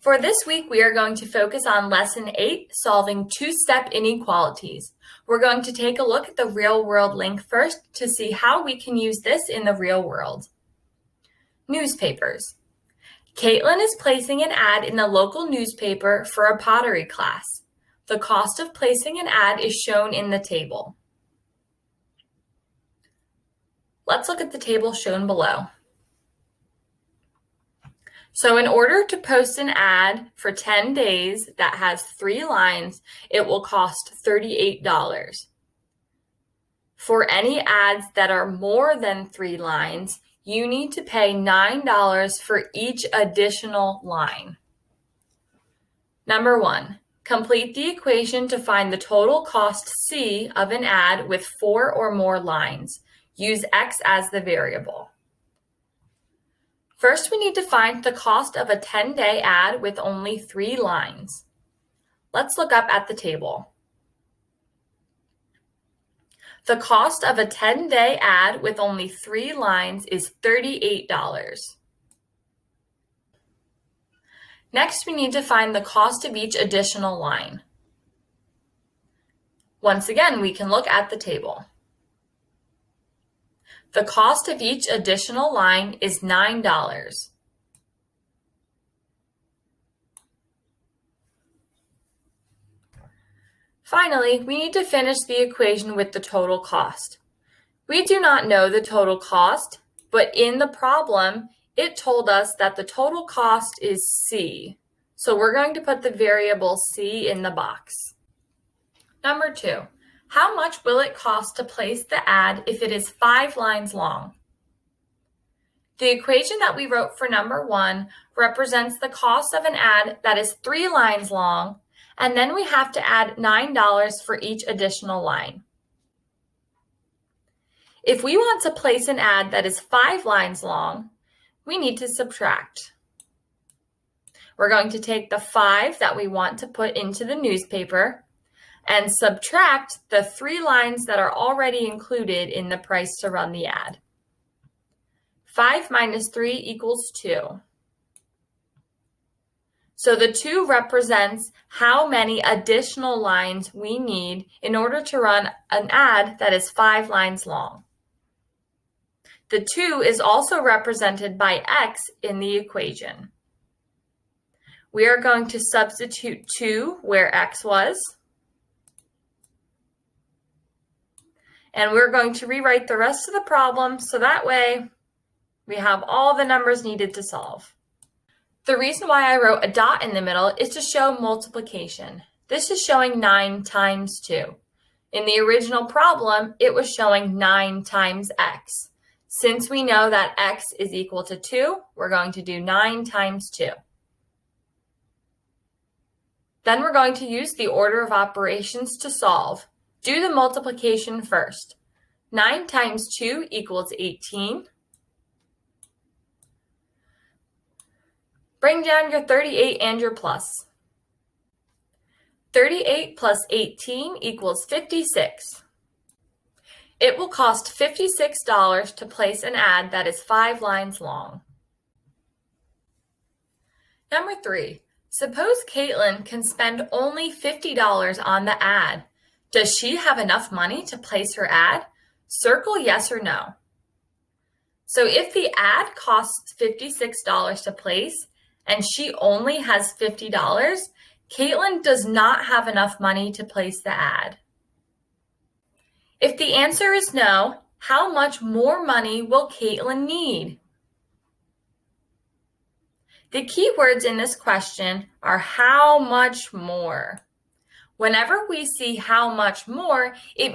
For this week, we are going to focus on Lesson 8, solving two-step inequalities. We're going to take a look at the real-world link first to see how we can use this in the real world. Newspapers. Caitlin is placing an ad in the local newspaper for a pottery class. The cost of placing an ad is shown in the table. Let's look at the table shown below. So in order to post an ad for 10 days that has 3 lines, it will cost $38. For any ads that are more than 3 lines, you need to pay $9 for each additional line. Number 1, complete the equation to find the total cost C of an ad with 4 or more lines. Use X as the variable. First, we need to find the cost of a 10-day ad with only 3 lines. Let's look up at the table. The cost of a 10-day ad with only 3 lines is $38. Next, we need to find the cost of each additional line. Once again, we can look at the table. The cost of each additional line is $9. Finally, we need to finish the equation with the total cost. We do not know the total cost, but in the problem, it told us that the total cost is C. So we're going to put the variable C in the box. Number 2. How much will it cost to place the ad if it is 5 lines long? The equation that we wrote for number 1 represents the cost of an ad that is 3 lines long, and then we have to add $9 for each additional line. If we want to place an ad that is 5 lines long, we need to subtract. We're going to take the 5 that we want to put into the newspaper and subtract the 3 lines that are already included in the price to run the ad. 5 minus 3 equals 2. So the 2 represents how many additional lines we need in order to run an ad that is 5 lines long. The 2 is also represented by X in the equation. We are going to substitute 2 where X was. And we're going to rewrite the rest of the problem so that way we have all the numbers needed to solve. The reason why I wrote a dot in the middle is to show multiplication. This is showing 9 times 2. In the original problem, it was showing 9 times x. Since we know that x is equal to 2, we're going to do 9 times 2. Then we're going to use the order of operations to solve. Do the multiplication first. 9 times 2 equals 18. Bring down your 38 and your plus. 38 plus 18 equals 56. It will cost $56 to place an ad that is 5 lines long. Number 3. Suppose Caitlin can spend only $50 on the ad. Does she have enough money to place her ad? Circle yes or no. So if the ad costs $56 to place and she only has $50, Caitlin does not have enough money to place the ad. If the answer is no, how much more money will Caitlin need? The key words in this question are how much more. Whenever we see how much more, it